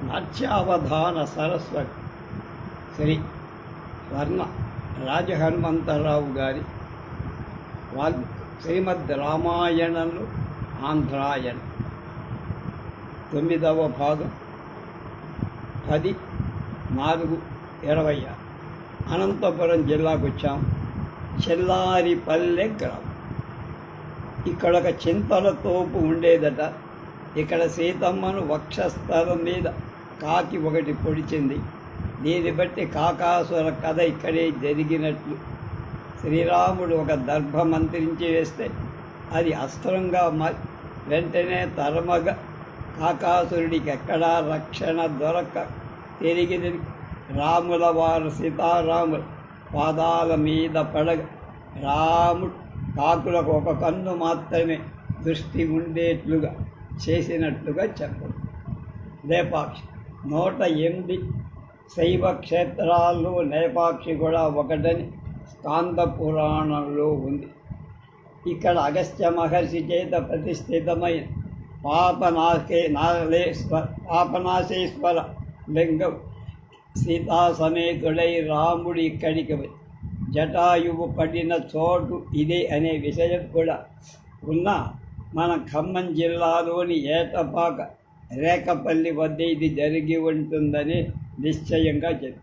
నాట్యావధాన సరస్వతి శ్రీ స్వర్ణ రాజహనుమంతరావు గారి శ్రీమద్ రామాయణంలో ఆంధ్రాయణ 9వ భాగం 10/4/26 అనంతపురం జిల్లాకు వచ్చాం. చెల్లారిపల్లె గ్రామం. ఇక్కడ ఒక చింతల తోపు ఉండేదట. ఇక్కడ సీతమ్మను వక్షస్థలం మీద కాకి ఒకటి పొడిచింది. దీన్ని బట్టి కాకాసుర కథ ఇక్కడే జరిగినట్లు. శ్రీరాముడు ఒక దర్భ మంత్రించి వేస్తే అది అస్త్రంగా వెంటనే తరమగా కాకాసురుడికి ఎక్కడా రక్షణ దొరక్క తిరిగి రాముల వారు సీతారాముల పాదాల మీద పడగ రాముడు కాకులకు ఒక కన్ను మాత్రమే దృష్టి ఉండేట్లుగా చేసినట్లుగా చెప్పదు. లేపాక్షి 108 శైవ క్షేత్రాల్లో లేపాక్షి కూడా ఒకటని స్కాంద పురాణంలో ఉంది. ఇక్కడ అగస్త్య మహర్షి చేత ప్రతిష్ఠితమైన పాపనాశేశ్వర లింగం సీతా సమేతుడై రాముడు ఇక్కడికి జటాయువు పడిన చోటు ఇదే అనే విషయం కూడా ఉన్న మన ఖమ్మం జిల్లాలోని ఏటపాక రేకపల్లి వద్ద ఇది జరిగి ఉంటుందని నిశ్చయంగా చెప్పి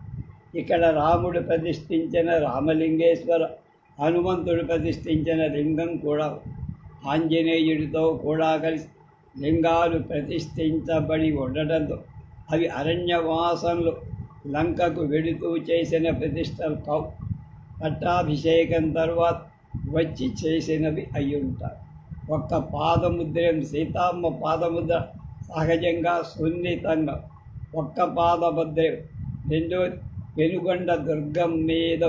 ఇక్కడ రాముడు ప్రతిష్ఠించిన రామలింగేశ్వర, హనుమంతుడు ప్రతిష్ఠించిన లింగం కూడా ఆంజనేయుడితో కూడా కలిసి లింగాలు ప్రతిష్ఠించబడి ఉండటంతో అవి అరణ్యవాసంలో లంకకు వెళుతూ చేసిన ప్రతిష్టలు కావు. పట్టాభిషేకం తర్వాత వచ్చి చేసినవి అయి ఉంటారు. ఒక్క పాదముద్రం సీతమ్మ పాదముద్ర సహజంగా సున్నితంగా ఒక్క పాదముద్రం, రెండో పెనుగొండ దుర్గం మీద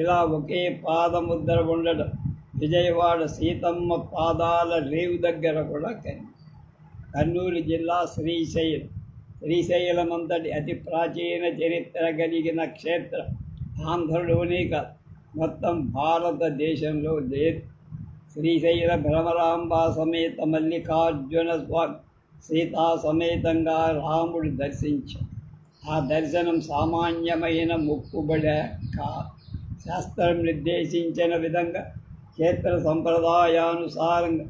ఇలా ఒకే పాదముద్ర ఉండడం విజయవాడ సీతమ్మ పాదాల రేవు దగ్గర కూడా కర్నూలు జిల్లా శ్రీశైలం అంతటి అతి ప్రాచీన చరిత్ర కలిగిన క్షేత్రం ఆంధ్రలోనే కాదు మొత్తం భారతదేశంలో లేదు. శ్రీశైల భ్రమరాంబ సమేత మల్లికార్జున స్వామి సీతా సమేతంగా రాముడు దర్శించాడు. ఆ దర్శనం సామాన్యమైన మొక్కుబడి శాస్త్రం నిర్దేశించిన విధంగా క్షేత్ర సంప్రదాయానుసారంగా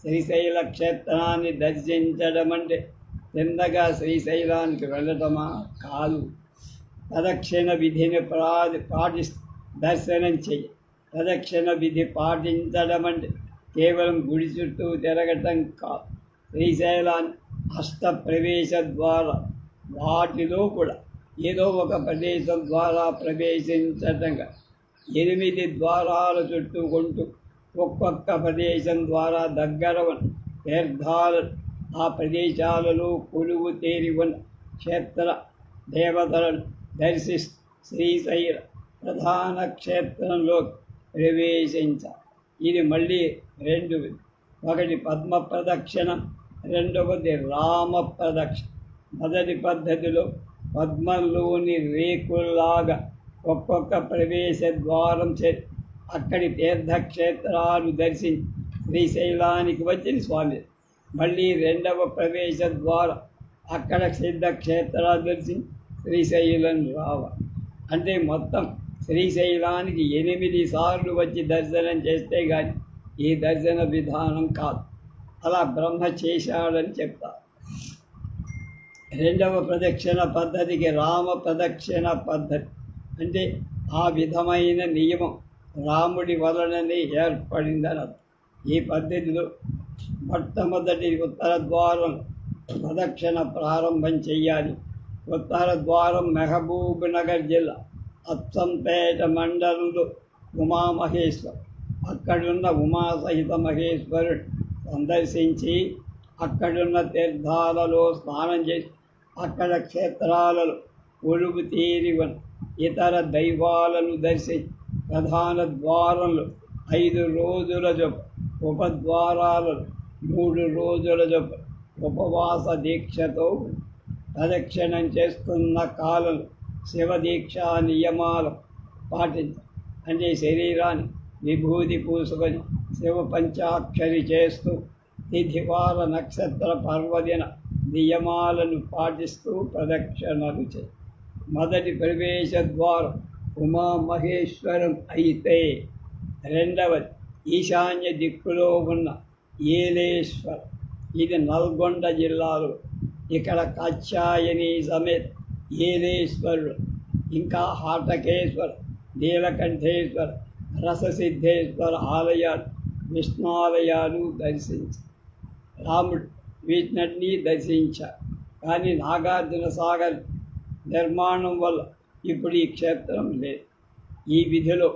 శ్రీశైల క్షేత్రాన్ని దర్శించడం అంటే కిందగా శ్రీశైలానికి వెళ్ళటమా కాదు. ప్రదక్షిణ విధిని దర్శనం చెయ్యి. ప్రదక్షిణ విధి పాటించడం అంటే కేవలం గుడి చుట్టూ తిరగటం కాదు. శ్రీశైలాన్ని ప్రవేశ ద్వారా వాటిలో కూడా ఏదో ఒక ప్రదేశం ద్వారా ప్రవేశించటంగా 8 ద్వారాల చుట్టుకుంటూ ఒక్కొక్క ప్రదేశం ద్వారా దగ్గర ఉన్న తీర్థాలు ఆ ప్రదేశాలలో కొలువు తేరి ఉన్న క్షేత్ర దేవతలను దర్శిస్తూ శ్రీశైల ప్రధాన క్షేత్రంలో ప్రవేశించాలి. ఇది మళ్ళీ 2 ఒకటి పద్మ ప్రదక్షిణం, రెండవది రామ ప్రదక్షిణ. మొదటి పద్ధతిలో పద్మంలోని రేకుల్లాగా ఒక్కొక్క ప్రవేశ ద్వారం అక్కడి తీర్థక్షేత్రాలు దర్శించి శ్రీశైలానికి వచ్చిన స్వామి. మళ్ళీ రెండవ ప్రవేశ ద్వారం అక్కడ సిద్ధక్షేత్రాలు దర్శించి శ్రీశైలం రావాలి. అంటే మొత్తం శ్రీశైలానికి 8 సార్లు వచ్చి దర్శనం చేస్తే కానీ ఈ దర్శన విధానం కాదు. అలా బ్రహ్మ చేశాడని చెప్తారు. రెండవ ప్రదక్షిణ పద్ధతికి రామ ప్రదక్షిణ పద్ధతి అంటే ఆ విధమైన నియమం రాముడి వలననే ఏర్పడిందని అర్థం. ఈ పద్ధతిలో మొట్టమొదటి ఉత్తర ద్వారం ప్రదక్షిణ ప్రారంభం చేయాలి. ఉత్తర ద్వారం మహబూబ్ నగర్ జిల్లా అచ్చంపేట మండలంలో ఉమామహేశ్వర్. అక్కడున్న ఉమాసహిత మహేశ్వరుడు సందర్శించి అక్కడున్న తీర్థాలలో స్నానం చేసి అక్కడ క్షేత్రాలలో కొలువు తీరి ఇతర దైవాలను దర్శించి ప్రధాన ద్వారంలో 5 రోజుల చొప్పున, ఉపద్వారాలలో 3 రోజుల చొప్పున ఉపవాస దీక్షతో ప్రదక్షిణం చేస్తున్న కాలంలో శివదీక్షా నియమాలు పాటించాలి. అంటే శరీరాన్ని విభూతి పూసుకొని శివ పంచాక్షరి చేస్తూ తిథివార నక్షత్ర పర్వదిన నియమాలను పాటిస్తూ ప్రదక్షిణలు చేయి. మొదటి ప్రవేశ ద్వారం ఉమామహేశ్వరం అయితే రెండవది ఈశాన్య దిక్కులో ఉన్న ఏలేశ్వరం. ఇది నల్గొండ జిల్లాలో. ఇక్కడ కాత్యాయని సమేత ఏలేశ్వరుడు, ఇంకా హాటకేశ్వర, నీలకంఠేశ్వర, రససిద్ధేశ్వర ఆలయాలు, విష్ణాలయాలు దర్శించి రాముడు వీటినన్నీ దర్శించారు. కానీ నాగార్జున సాగర్ నిర్మాణం వల్ల ఇప్పుడు ఈ క్షేత్రం లేదు. ఈ విధిలో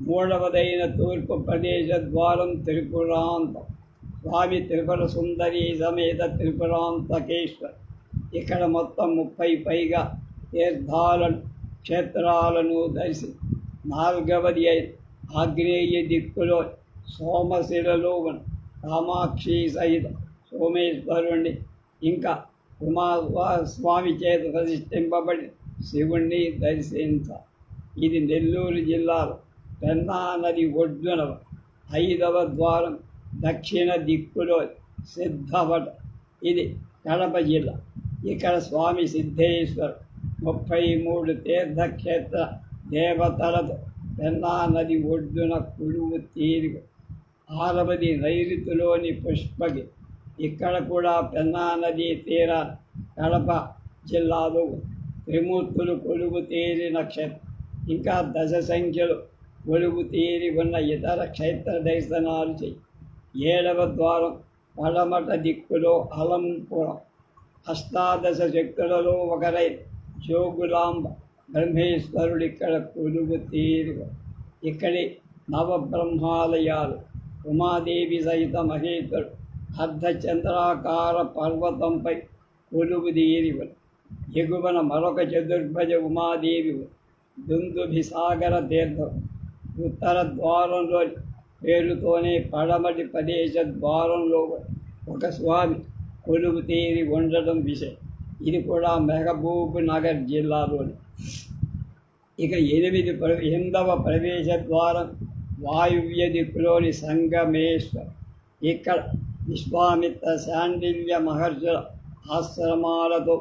మూడవదైన తూర్పు ప్రదేశ ద్వారం త్రిపురాంతం. స్వామి త్రిపుర సుందరి సమేత త్రిపురాంతకేశ్వర్. ఇక్కడ మొత్తం 30 పైగా తీర్థాలను క్షేత్రాలను దర్శించి నాలుగవది అయిన ఆగ్నేయ దిక్కులో సోమశిలలో ఉన్న కామాక్షి సహిత సోమేశ్వరుణ్ణి, ఇంకా స్వామి చేత ప్రతిష్ఠింపబడి శివుణ్ణి దర్శించాలి. ఇది నెల్లూరు జిల్లాలో పెన్నా నది ఒడ్డున 5వ ద్వారం దక్షిణ దిక్కులో సిద్ధవట. ఇది కడప జిల్లా. ఇక్కడ స్వామి సిద్ధేశ్వర్ 33 తీర్థక్షేత్ర దేవతలతో పెన్నా నది ఒడ్డున కొలువు తీరు. 6వది నైరుతిలోని పుష్పగి. ఇక్కడ కూడా పెన్నా నది తీర కడప జిల్లాలో త్రిమూర్తులు కొలువు తీరిన క్షేత్రం. ఇంకా 10 సంఖ్యలో కొలువు తీరి ఉన్న ఇతర క్షేత్ర దర్శనాలు చేయి. 7వ ద్వారం పడమట దిక్కులో అలంపురం. అష్టాదశ శక్తులలో ఒకరైన జోగులాంబ బ్రహ్మేశ్వరుడు ఇక్కడ కొలువు తీరు. ఇక్కడి నవబ్రహ్మాలయాలు. ఉమాదేవి సహిత మహేశ్వరుడు అర్ధచంద్రాకార పర్వతంపై కొలువు తీరి. ఎగువన మరొక చతుర్భుజ ఉమాదేవి దుందుభిసాగర తీర్థం. ఉత్తర ద్వారంలోని పేరుతోనే పడమటి ప్రదేశ ద్వారంలో ఒక స్వామి కొలువు తీరి ఉండడం విషయం. ఇది కూడా మహబూబ్ నగర్ జిల్లాలోని. ఇక 8వ ప్రవేశ ద్వారం వాయువ్య దిక్కులోని సంగమేశ్వర్. ఇక్కడ విశ్వామిత్ర శాండిల్య మహర్షుల ఆశ్రమాలతో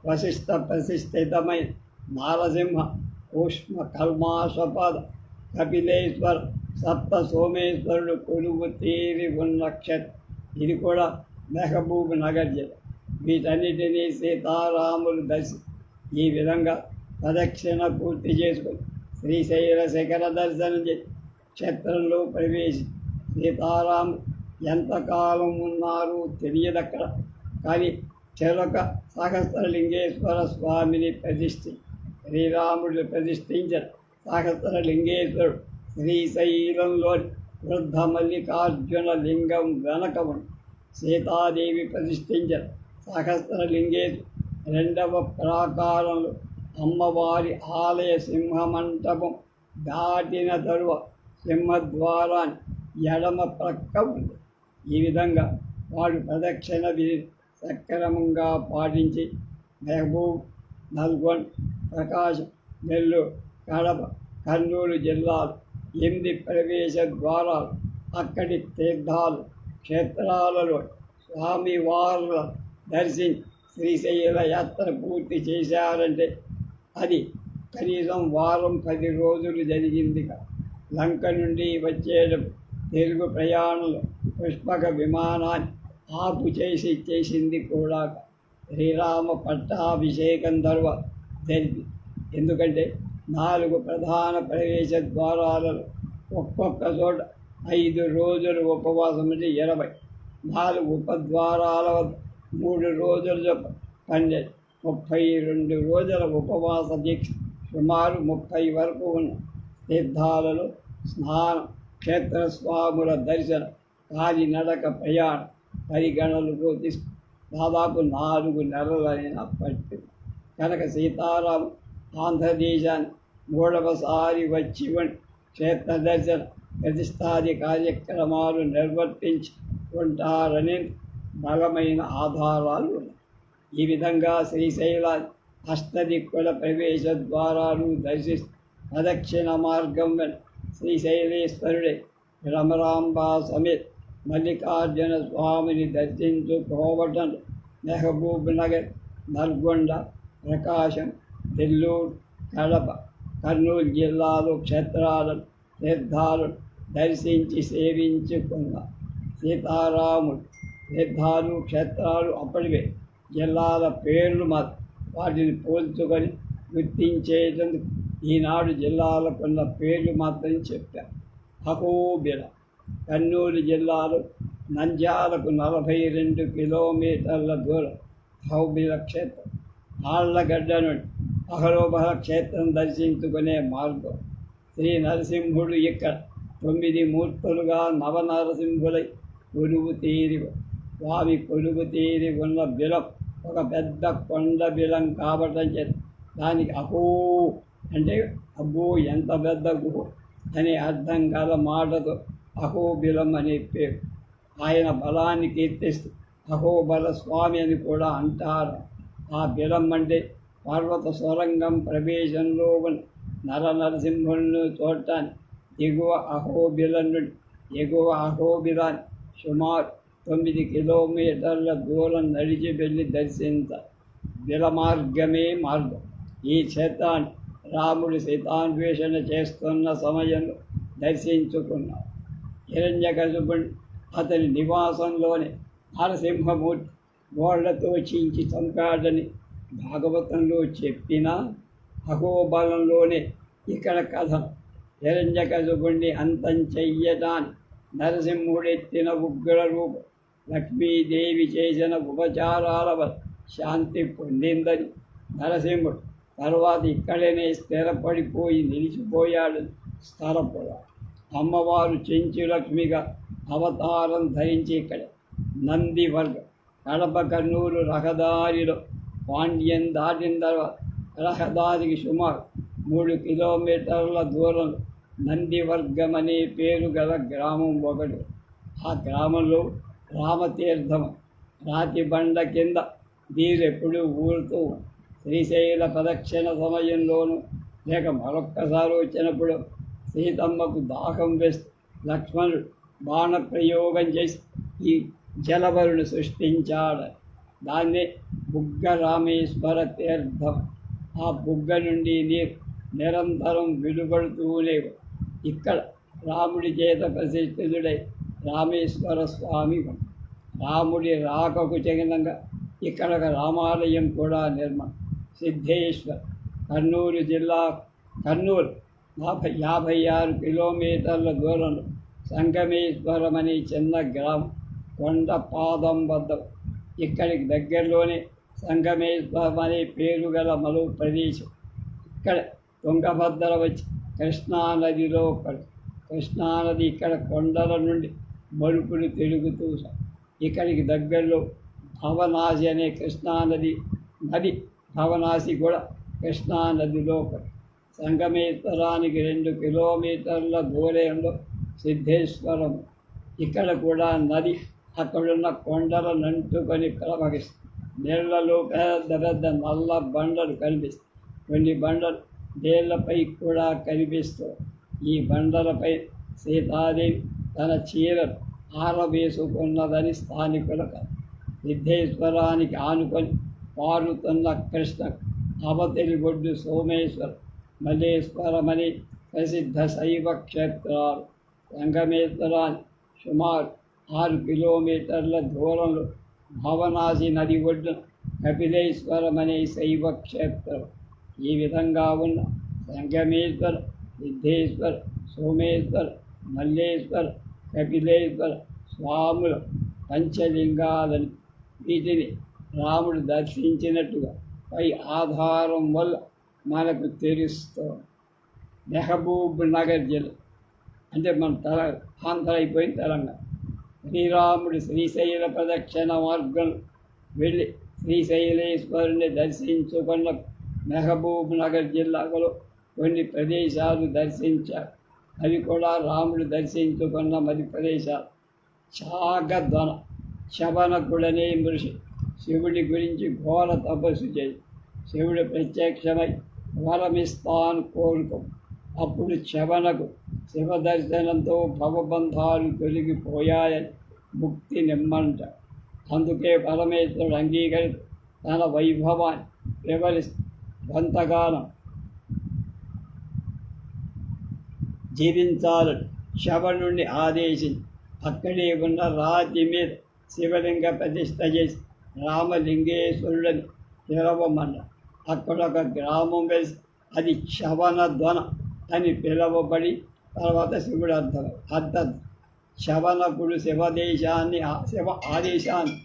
వశిష్ఠ ప్రతిష్ఠితమైన నారసింహ ఉష్మ కల్మాషపద కపిలేశ్వర సప్త సోమేశ్వరుడు కొలువు తీరి ఉన్న క్షేత్రం. ఇది కూడా మహబూబ్ నగర్ జిల్లా. వీటన్నిటినీ సీతారాములు ఈ విధంగా ప్రదక్షిణ పూర్తి చేసుకుని శ్రీశైల శిఖర దర్శనం చేసి క్షేత్రంలో ప్రవేశి సీతారాములు ఎంతకాలం ఉన్నారో తెలియదక్కడ. కానీ చెరొక సహస్రలింగేశ్వర స్వామిని శ్రీరాముడు ప్రతిష్ఠించిన సహస్రలింగేశ్వరుడు శ్రీశైలంలోని వృద్ధ మల్లికార్జున లింగం వెనక ఉంది. సీతాదేవి ప్రతిష్ఠించిన సహస్రలింగేశ్వరు 2వ ప్రాకారంలో అమ్మవారి ఆలయ సింహమంటపం దాటిన తరువాత సింహద్వారాన్ని ఎడమ ప్రక్క ఉంది. ఈ విధంగా వాడు ప్రదక్షిణ విధి సక్రమంగా పాటించి మహబూబ్, నల్గొండ, ప్రకాశం, నెల్లూరు, కడప, కర్నూలు జిల్లాలు 8 ప్రవేశ ద్వారాలు, అక్కడి తీర్థాలు, క్షేత్రాలలో స్వామివార్ల దర్శించి శ్రీశైల యాత్ర పూర్తి చేశారంటే అది కనీసం వారం 10 రోజులు జరిగింది. లంక నుండి వచ్చేటప్పుడు తెలుగు ప్రయాణంలో పుష్పక విమానాన్ని ఆపు చేసింది కూడా శ్రీరామ పట్టాభిషేకం తర్వాత జరిపి. ఎందుకంటే 4 ప్రధాన ప్రవేశ ద్వారాలలో ఒక్కొక్క చోట 5 రోజులు ఉపవాసం అంటే 20, 4 ఉపద్వారాల వద్ద 3 రోజులు 12, 32 రోజుల ఉపవాస దీక్ష. సుమారు 30 వరకు ఉన్న తీర్థాలలో స్నానం, క్షేత్రస్వాముల దర్శనం, కాలినడక ప్రయాణం పరిగణలకు తీసుకు దాదాపు 4 నెలలైనా పట్టింది. కనుక సీతారాము ఆంధ్రదేశాన్ని 3వసారి వచ్చి క్షేత్ర దర్శన ప్రతిష్టాది కార్యక్రమాలు నిర్వర్తించి ఉంటారని బలమైన ఆధారాలు ఉన్నాయి. ఈ విధంగా శ్రీశైల అష్టదిక్కుల ప్రవేశ ద్వారాలు దర్శిస్తూ ప్రదక్షిణ మార్గం శ్రీశైలేశ్వరుడే భ్రమరాంబ సమేత మల్లికార్జున స్వామిని దర్శించుకోవటం మహబూబ్ నగర్, నల్గొండ, ప్రకాశం, నెల్లూరు, కడప, కర్నూలు జిల్లాలో క్షేత్రాలను తీర్థాలను దర్శించి సేవించుకున్న సీతారాముడు తీర్థాలు క్షేత్రాలు అప్పటివే జిల్లాల పేర్లు వాటిని పోల్చుకొని గుర్తించేందుకు ఈనాడు జిల్లాలకున్న పేర్లు మాత్రం చెప్పారు. అహోబిల కర్నూలు జిల్లాలో నంద్యాలకు 42 కిలోమీటర్ల దూరం అహోబిల క్షేత్రం. ఆళ్లగడ్డ నుండి అహరోబల క్షేత్రం దర్శించుకునే మార్గం. శ్రీ నరసింహుడు ఇక్కడ 9 మూర్తులుగా నవనరసింహులై కొలువు తీరి స్వామి కొలువు తీరి ఉన్న బిలం ఒక పెద్ద కొండ బిలం కావటం చేత దానికి అహో అంటే అబ్బో ఎంత పెద్ద గుహ అనే అర్థం గల మాటతో అహోబిలం అనే పేరు. ఆయన బలాన్ని కీర్తిస్తూ అహోబల స్వామి అని కూడా అంటారు. ఆ బిలం అంటే పర్వత సొరంగం ప్రవేశంలో ఉన్న నరసింహులను చూడటానికి ఎగువ అహోబిలం నుండి ఎగువ అహోబిలాన్ని సుమారు 9 కిలోమీటర్ల దూరం నడిచి వెళ్ళి దర్శించాలి. బిల మార్గమే మార్గం. ఈ క్షేత్రాన్ని రాముడు సీతాన్వేషణ చేస్తున్న సమయంలో దర్శించుకున్నాడు. హిరణ్యకశిపుడు అతని నివాసంలోనే నరసింహమూర్తి గోళ్లతో చించి చంపాడని భాగవతంలో చెప్పిన అహోబలంలోనే ఇక్కడ కథనం. హిరణ్యకశిపుడిని అంతం చెయ్యటానికి నరసింహుడెత్తిన ఉగ్ర రూపం లక్ష్మీదేవి చేసిన ఉపచారాల వల్ల శాంతి పొందిందని నరసింహుడు తర్వాత ఇక్కడనే స్థిరపడిపోయి నిలిచిపోయాడని స్థలపడాడు. అమ్మవారు చెంచులక్ష్మిగా అవతారం ధరించి ఇక్కడ నందివర్గం కడప కర్నూలు రహదారిలో పాండ్యం దాటిన తర్వాత రహదారికి సుమారు 3 కిలోమీటర్ల దూరంలో నందివర్గం అనే పేరు గల గ్రామం ఒకటి. ఆ గ్రామంలో రామతీర్థం రాతి బండ కింద నీరెప్పుడు ఊరుతూ శ్రీశైల ప్రదక్షిణ సమయంలోనూ లేక మరొక్కసారి వచ్చినప్పుడు సీతమ్మకు దాహం వేస్తూ లక్ష్మణుడు బాణప్రయోగం చేసి ఈ జలవరుని సృష్టించాడు. దాన్నే బుగ్గ రామేశ్వర తీర్థం. ఆ బుగ్గ నుండి నీరు నిరంతరం వెలువడుతూనే ఇక్కడ రాముడి చేత ప్రసిద్ధుడై రామేశ్వర స్వామి. రాముడి రాకకు చిహ్నంగా ఇక్కడ ఒక రామాలయం కూడా నిర్మాణం. సిద్ధేశ్వర్ కర్నూలు జిల్లా కర్నూలు 56 కిలోమీటర్ల దూరంలో సంగమేశ్వరం అనే చిన్న గ్రామం కొండ పాదం వద్ద. ఇక్కడికి దగ్గరలోనే సంగమేశ్వరం అనే పేరు గల మరో ప్రదేశం. ఇక్కడ తుంగభద్ర వచ్చి కృష్ణానదిలో పడి కృష్ణానది ఇక్కడ కొండల నుండి మలుపులు తిరుగుతూ ఇక్కడికి దగ్గరలో భవనాసి అనే కృష్ణానది భవనాసి కూడా కృష్ణానదిలో పడి సంగమేశ్వరానికి 2 కిలోమీటర్ల దూరంలో సిద్ధేశ్వరం. ఇక్కడ కూడా నది అక్కడున్న కొండలను అంటుకొని ప్రవహిస్తుంది. నీళ్లలో పెద్ద పెద్ద నల్ల బండలు కనిపిస్తాయి. కొన్ని బండలు నీళ్లపై కూడా కనిపిస్తూ ఈ బండలపై సీతాదేవి తన చీరను ఆరవేసుకున్నదని స్థానికులకు. సిద్ధేశ్వరానికి ఆనుకొని పారుతున్న కృష్ణ అవతలి ఒడ్డు సోమేశ్వరం మల్లేశ్వరమని ప్రసిద్ధ శైవ క్షేత్రాలు. సంగమేశ్వరానికి సుమారు 6 కిలోమీటర్ల దూరంలో భవనాసి నది ఒడ్డున కపిలేశ్వరం అనే శైవ క్షేత్రం. ఈ విధంగా ఉన్న సంగమేశ్వర, సిద్ధేశ్వర, సోమేశ్వర, మల్లేశ్వర, కపిలేశ్వర స్వాముల పంచలింగాలని వీటిని రాముడు దర్శించినట్టుగా పై ఆధారం వల్ల మనకు తెలుస్తుంది. మహబూబ్ నగర్ జిల్లా అంటే మన ఆంధ్ర అయిపోయిన తెలంగాణ. శ్రీరాముడు శ్రీశైల ప్రదక్షిణ మార్గం వెళ్ళి శ్రీశైలేశ్వరుని దర్శించుకున్న మహబూబ్ నగర్ జిల్లాలో కొన్ని ప్రదేశాలు దర్శించారు. అవి కూడా రాముడు దర్శించుకున్న 10 ప్రదేశాలు. చాగధ్వన శవనకుడనే మృషి శివుడి గురించి ఘోర తపస్సు చేయి శివుడు ప్రత్యక్షమై వరమిస్తాను కోరుకో. అప్పుడు శవనకు శివదర్శనంతో భవబంధాలు తొలగిపోయాయని ముక్తి నిమ్మంట. అందుకే పరమేశ్వరుడు అంగీకరి తన వైభవాన్ని వివరిస్తూ కొంతకాలం జీవించాలని శవణుణ్ణి ఆదేశించి అక్కడే ఉన్న రాతి మీద శివలింగ ప్రతిష్ఠ చేసి రామలింగేశ్వరుడని పిలవమన్నారు. అక్కడ ఒక గ్రామం వేసి అది శవనధ్వన అని పిలువబడి తర్వాత శివుడు అర్థం శవనకుడు శివ ఆదేశాన్ని